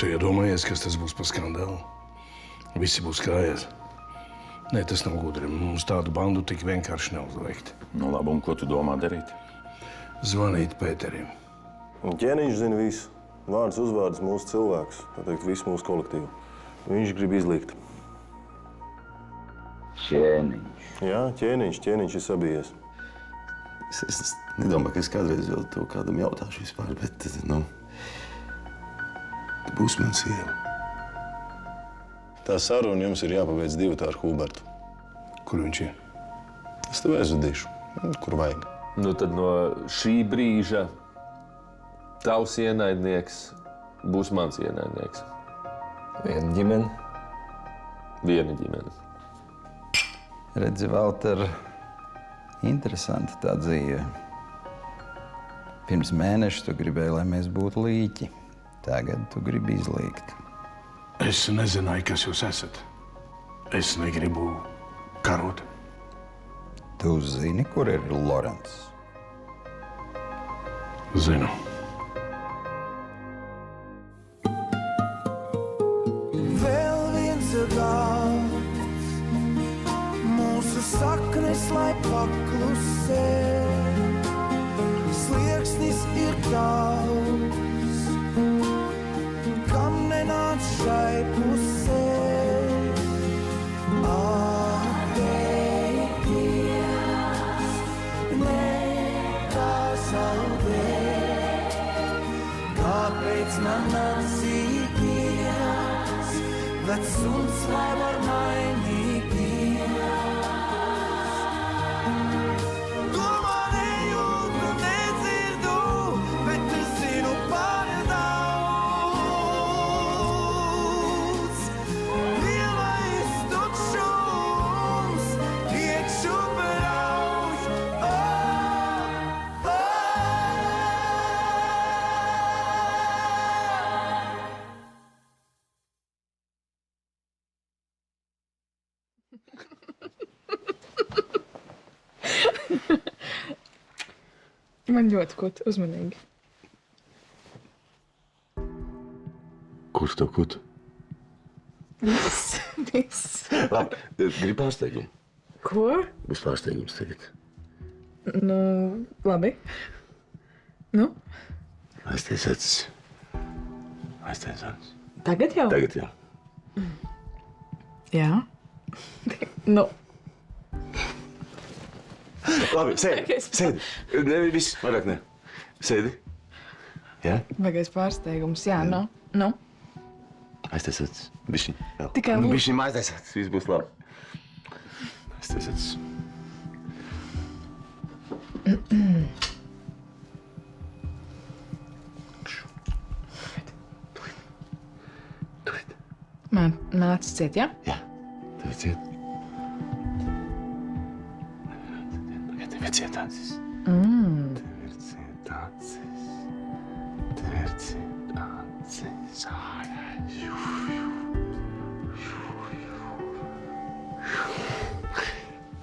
Tu iedomājies, kas tas būs par skandālu? Visi būs kājās. Nē, tas nav gudri. Mums tādu bandu tik vienkārši neuzveikt. Nu labi, un ko tu domā darīt? Zvanīt Pēterim. Un ķēniņš zina visu. Vārds, uzvārds, mūsu cilvēks. Tā teikt, visu mūsu kolektīvu. Viņš grib izlikt. Ķēniņš. Jā, ķēniņš ir sabijies. Es nedomāju, ka es kādreiz vēl to kādam jautāšu vispār, bet, nu, būs man sieva. Tā saruna jums ir jāpabeidz divu tā ar Hubertu. Kur viņš ir? Es tev aizvedīšu, kur vajag. Nu tad no šī brīža tavs ienaidnieks būs mans ienaidnieks. Viena ģimene. Viena ģimene. Redzi, Valter, interesanti tā dzīve. Pirms mēneša tu gribēji, lai mēs būtu līķi. Tagad tu gribi izlīgt. Es nezināju, kas jūs esat. Es negribu karot. Tu zini, kur ir Lorents? Zinu. Vēl viens gals, mūsu saknes, lai paklusē. Slieksnis ir tavs, kam nenāc šai pusē. Kāpēc man atsīties, vecums lai var mainīties? Domā nejūtu, nedzirdu, bet es zinu par daudz. Lielais tukšums iekšu brauc. Man ļoti kut, uzmanīgi. Kurš to kutu? Viss. Labi, gribi pārsteigumu? Ko? Būs pārsteigums tagad. Nu, labi. Nu? Aiztais acis. Aiztais acis. Tagad jau? Tagad jā. Jā. Nu. Labi, sēdi. Sēdi. Ne, viss, vairāk ne. Sēdi. Jā? Vajagais pārsteigums, jā, nu. Nu? Aiztais acis. Bišķiņ. Tikai lūdzu. Bišķiņ aiztais acis. Viss būs labi. Aiztais acis. Man acis ciet, jā? Jā. Tev ciet. Tev ir ciet acis. Tev ir ciet acis. Tev ir ciet acis.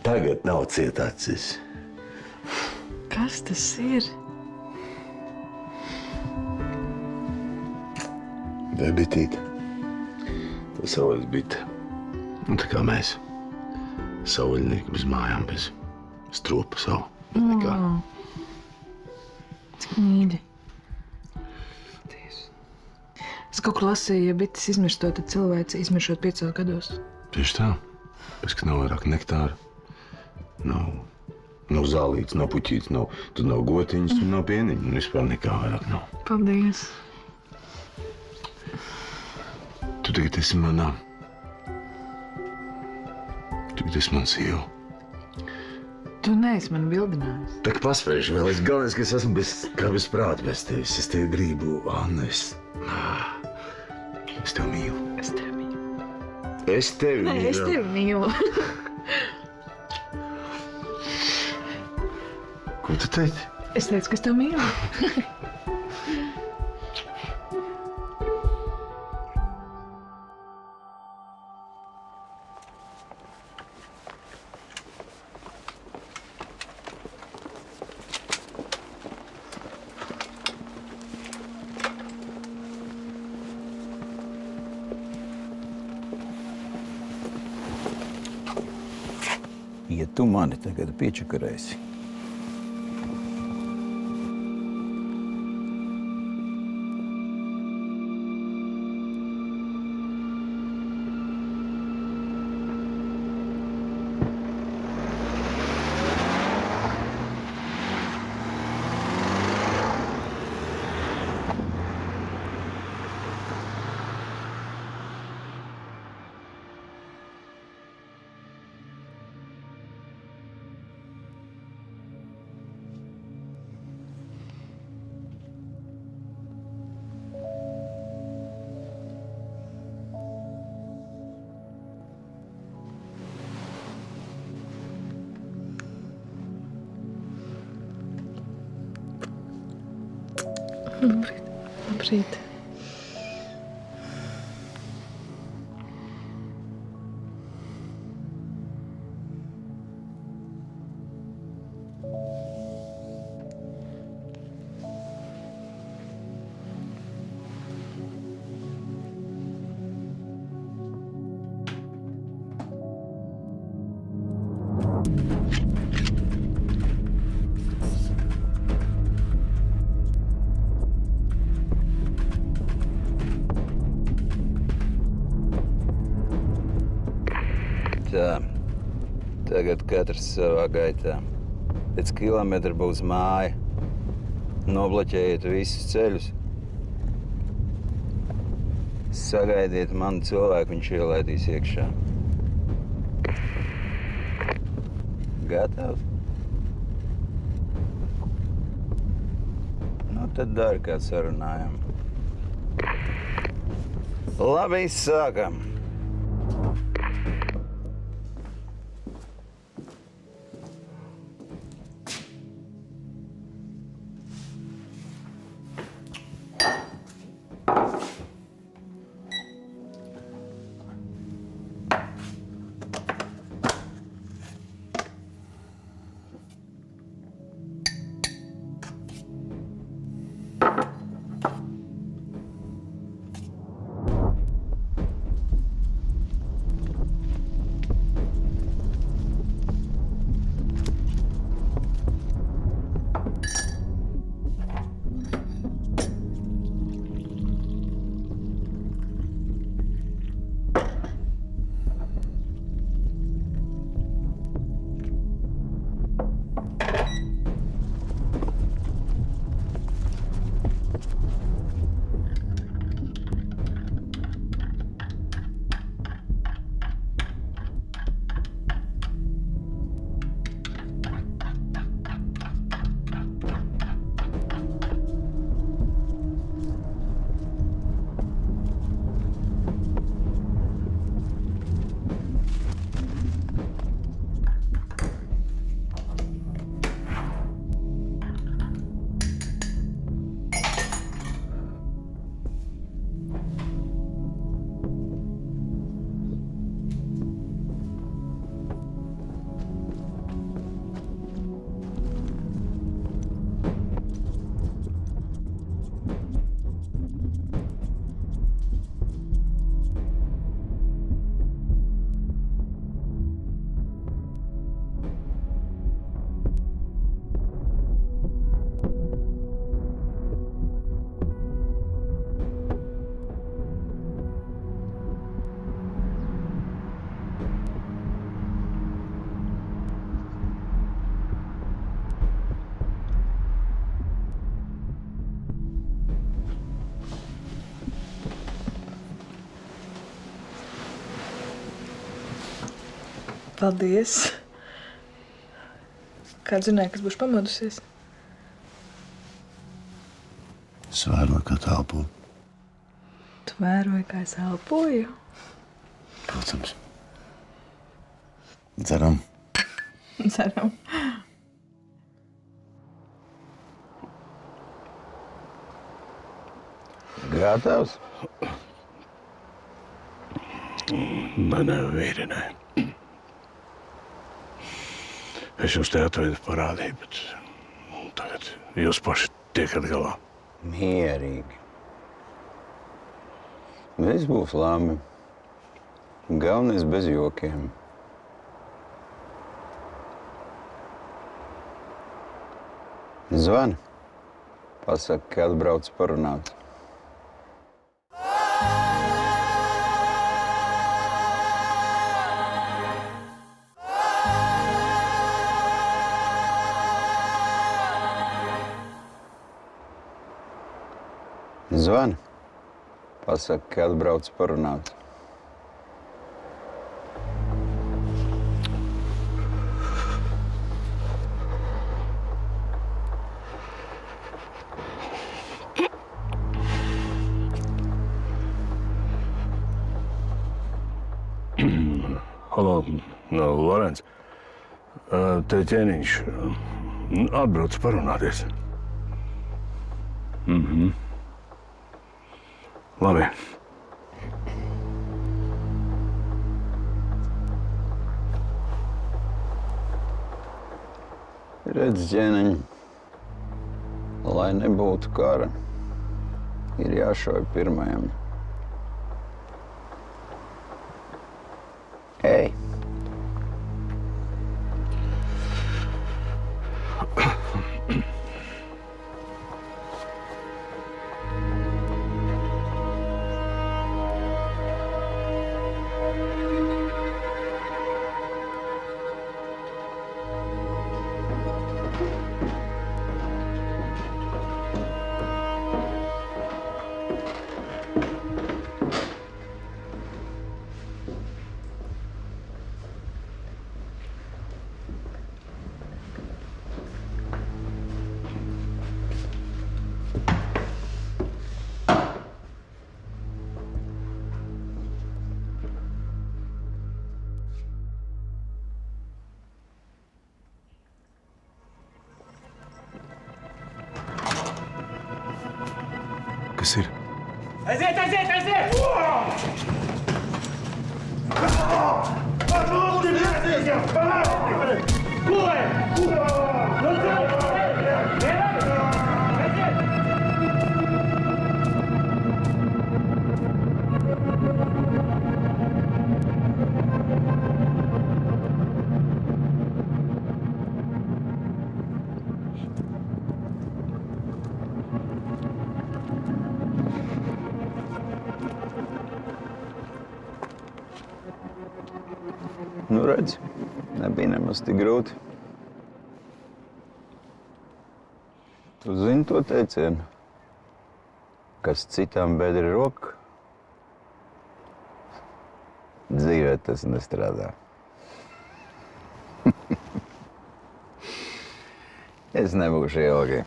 Tagad nav ciet acis. Kas tas ir? Bebitīte. Tā savvaļas bite. Un tā kā mēs. Savvaļnieki bez mājām, bez stropa savu. Nekā. Cik mīļi. Es kaut kur lasīju, ja bites izmirstot, tad cilvēci izmiršot 5 gados. Tieši tā. Pēc, ka nav vairāk nektāra. Nav zālītes, nav puķītes, tad nav gotiņas, un nav pieniņa. Un vispār nekā vairāk nav. Paldies. Tu tagad esi manā. Tagad esi man sieva. Tu neesi man bildinājis. Tā kā paspējuši vēl. Galvenais, ka es esmu bez prāta bez tevis. Es tevi gribu, Anna. Es tevi mīlu. Es tevi mīlu. Es tevi mīlu. Nē, es tevi mīlu. Ko tu teici? Es teicu, ka es tevi mīlu. ja tu mani tagad piečakarēsi. Labrīt. Tā, tagad katrs savā gaitā. Pēc kilometra būs māja. Nobloķējiet visus ceļus. Sagaidiet manu cilvēku, viņš ielaidīs iekšā. Gatavs? Nu, tad dari, kā sarunājam. Labi, sākam! Paldies. Kāds zināja, kas būšu pamodusies? Es vēroju, kā tu elpo. Tu vēroji, kā es elpoju? Protams. Dzeram. Ceram. Gatavs? Nē, vīri, nē. Es jums te atvedu parādību, bet tagad jūs paši tiekat galā. Mierīgi. Viss būs labi. Galvenais bez jokiem. Zvani. Pasaka, ka atbrauc parunāt. Zvani. Pasaka, ka atbrauc parunāt. Halo, Lorenz. Te ķēniņš atbrauc parunāties. Labi. Redz, ķēniņ, lai nebūtu kara, ir jāšauj pirmajam. Ej! Kas ir? Aiziet, aiziet, aiziet! Nu, redz, nebija nemaz tik grūti. Tu zini to teicienu, kas citam bedri roka, dzīvē tas nestrādā. Es nebūšu ilgi.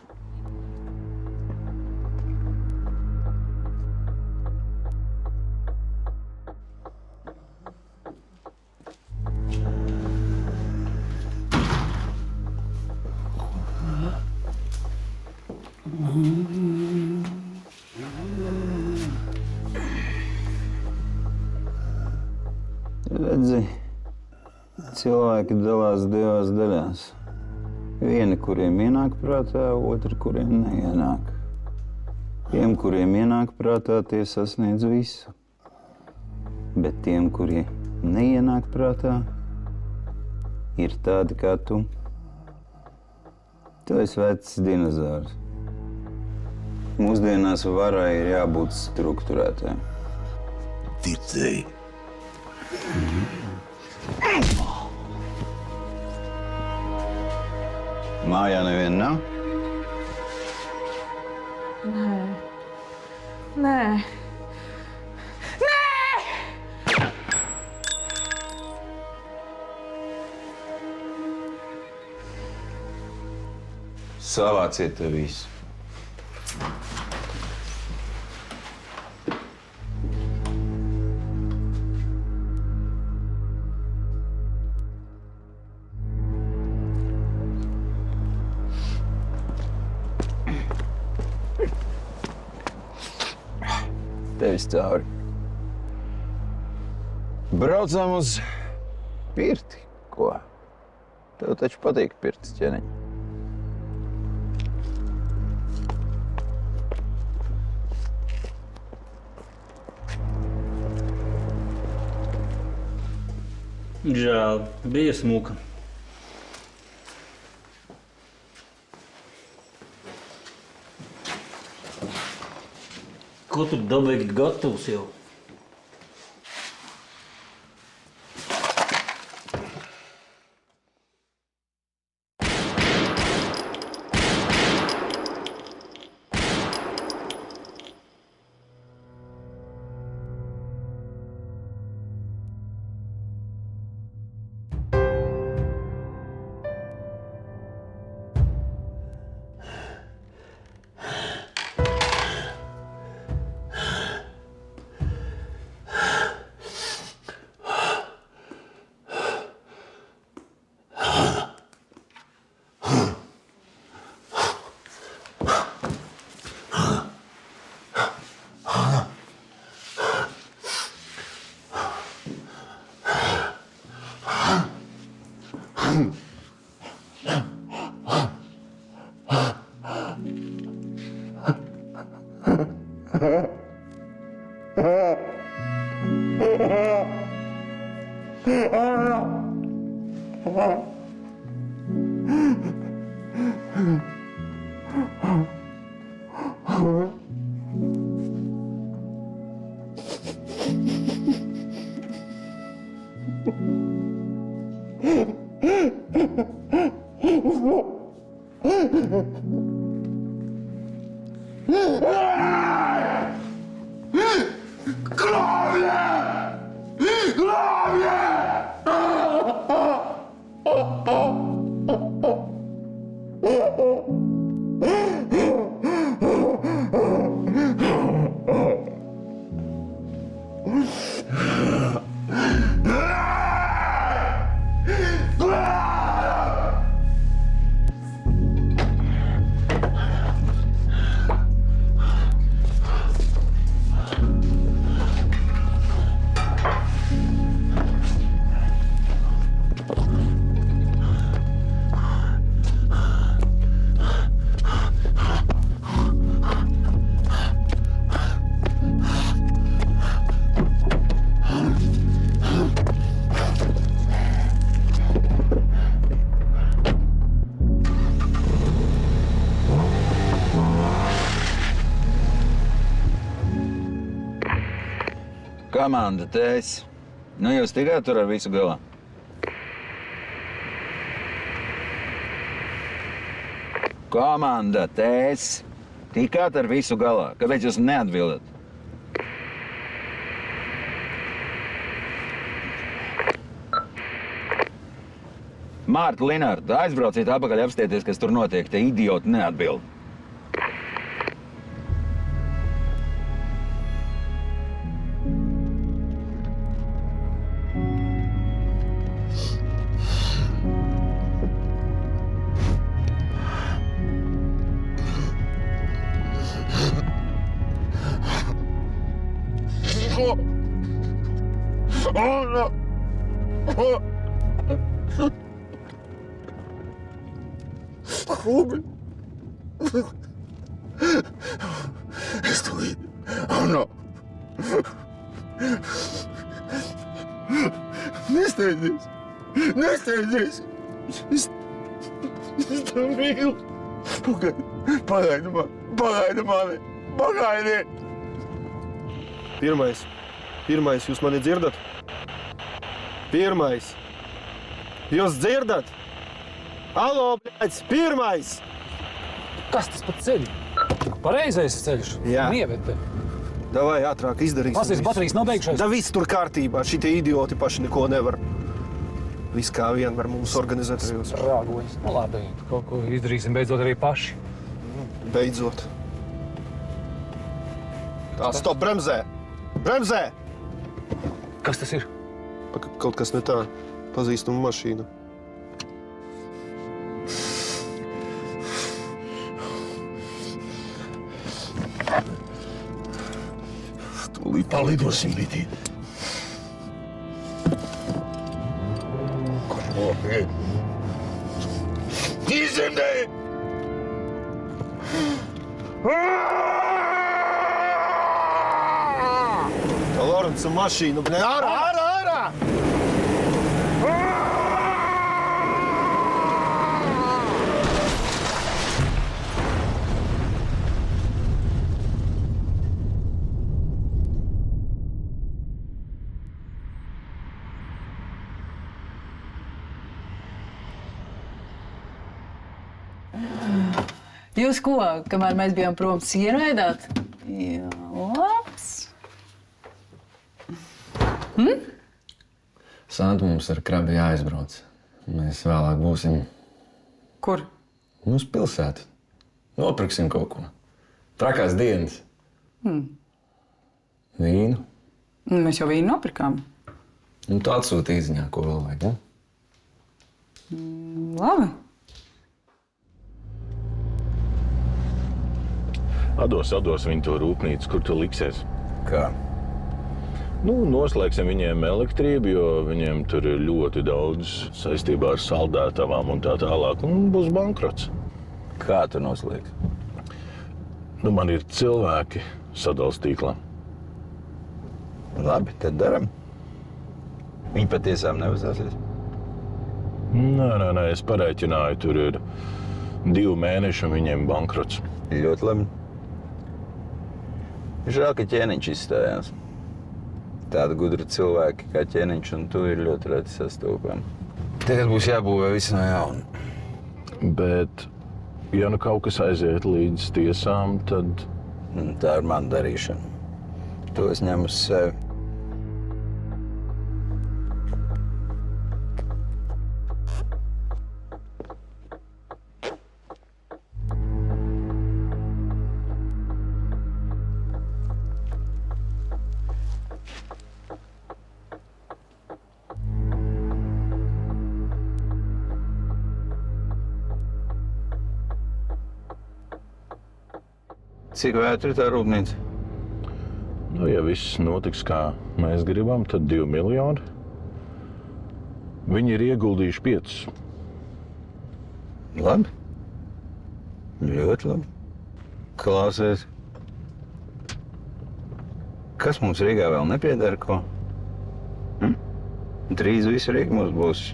Redzi, cilvēki dalās divās daļās. Vieni, kuriem ienāk prātā, otri, kuriem neienāk. Tiem, kuriem ienāk prātā, tie sasniedz visu. Bet tiem, kuri neienāk prātā, ir tādi kā tu. Tu esi vecs dinozaurs. Mūsdienās varai ir jābūt strukturētai. Ticēji. Mājā neviena nav? Nē. Nē. Savāciet to visu. Tevis cauri. Braucām uz pirti. Ko? Tev taču patīk pirtis, ķēniņ. Žēl, bija smuka. Ko tur dabīgi gatavs jau? Komanda, tēs. Nu, jūs tikāt tur ar visu galā? Komanda, tēs. Tikāt ar visu galā? Kāpēc jūs neatbildat? Mārta, Linārta, aizbrauciet apakaļ apstieties, kas tur notiek. Te idioti neatbild. Estoy. Oh, no. Nesteidzies! Nesteidzies! Es tev mīlu! Pagaidi mani! Pagaidi! Pirmais, jūs mani dzirdat? Pirmais! Jūs dzirdat? Alo, bļaļ, pirmais! Kas tas pa ceļu? Pareizais ceļš? Jā. Nieviete. Davai, ātrāk izdarīsim. Pasīs, baterijas nav beigušās. Da viss tur kārtībā, šitie idioti paši neko nevar. Viss kā vien var mums organizēt. Rāgoņas. Nu labi, kaut ko izdarīsim beidzot arī paši. Beidzot. Tā, stop, bremzē! Bremzē! Kas tas ir? Kaut kas ne tā. Pazīstama mašīna. Tūlīt palidosim, bitīt. Košoki! Izimdē! Lorenca mašīna, bļaļ, ārā! Jūs ko, kamēr mēs bijām prom, sienu ēdāt? Jā, labs. Santa, mums ar krabi jāizbrauc. Mēs vēlāk būsim Kur? uz pilsētu. Nopirksim kaut ko. Trakās dienas. Vīnu. Mēs jau vīnu nopirkām. Un tu atsūti īziņā, ko vēl vajag, ja? Labi. Atdos viņu to rūpnīcu, kur tu liksies. Kā? Nu, noslēgsim viņiem elektrību, jo viņiem tur ir ļoti daudz saistībā ar saldētavām un tā tālāk, un būs bankrots. Kā tu noslēgsi? Nu, man ir cilvēki sadals tīklā. Labi, tad daram. Viņi patiesām nevazāsies. Nē, es parēķināju, tur ir 2 mēneši un viņiem bankrots. Ļoti labi. Žēl, ka ķēniņš izstājās. Tādi gudri cilvēki kā ķēniņš un tu ir ļoti reti sastopami. Tagad būs jābūvē viss no jauna. Bet, ja nu kaut kas aiziet līdz tiesām, tad... Tā ir mana darīšana. To es ņemu uz sevi. Cik vētra ir tā rūpnīca? Nu, ja viss notiks, kā mēs gribam, tad 2 miljoni. Viņi ir ieguldījuši 5. Labi. Ļoti labi. Klausies. Kas mums Rīgā vēl nepiedara, ko? Drīz visu Rīgu mums būs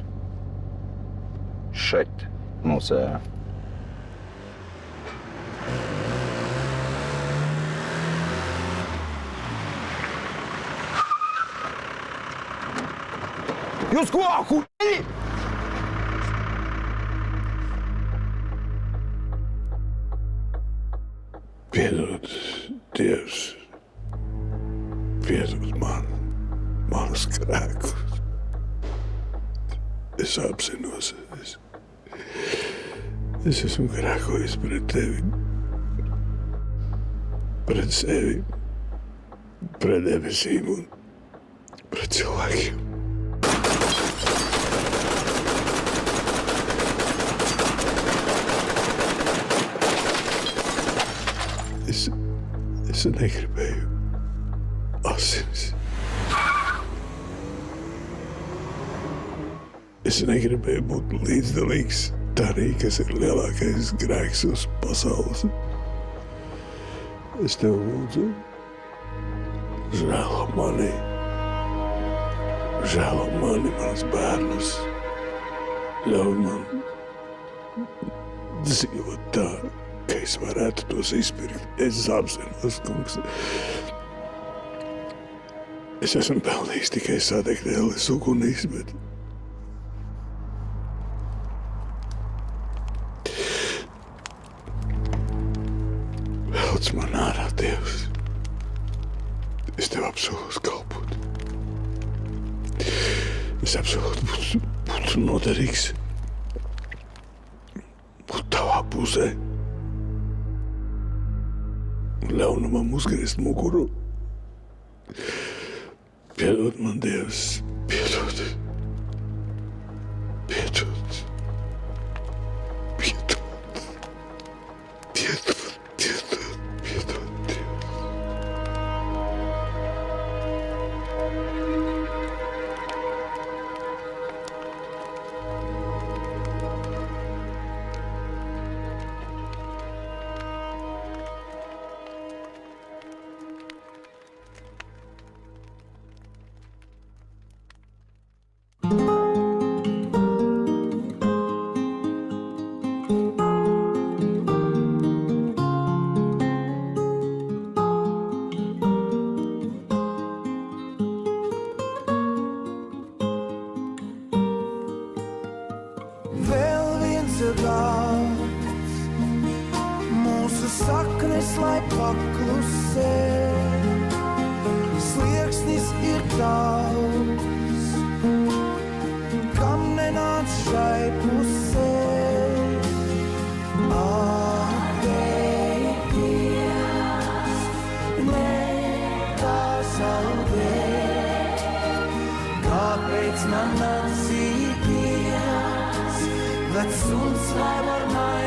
šeit, mūsējā. Jūs ko, huļi? Piedod, Dievs. Piedod manus grēkus. Es apzinos, es esmu grēkojis pret tevi, pret sevi, pret debesīm un pret cilvēkiem. Es negribēju asinis. Es negribēju būt līdzdalīgs tādā, kas ir lielākais grēks uz pasaules. Es tev lūdzu, žēlo mani, manus bērnus. Ļauj man dzīvot tā, ka es varētu tos izpirkt. Es apzinos, kungs. Es esmu pelnījis tikai sadegt ēles ugunīs, bet... Velc man ārā, Dievs. Es tev apsolos kalpot. Es apsolos būt noderīgs. Būt tavā pusē. Ļaunumam uzgriezt muguru. Piedod man, Dievs, piedod. Piedod. Piedod. Piedod, piedod, piedod, Dievs. paklusē. Slieksnis ir tavs, kam nenāc šai pusē. Atteikties, nepazaudē. Kāpēc man atsīties, bet suns lai var man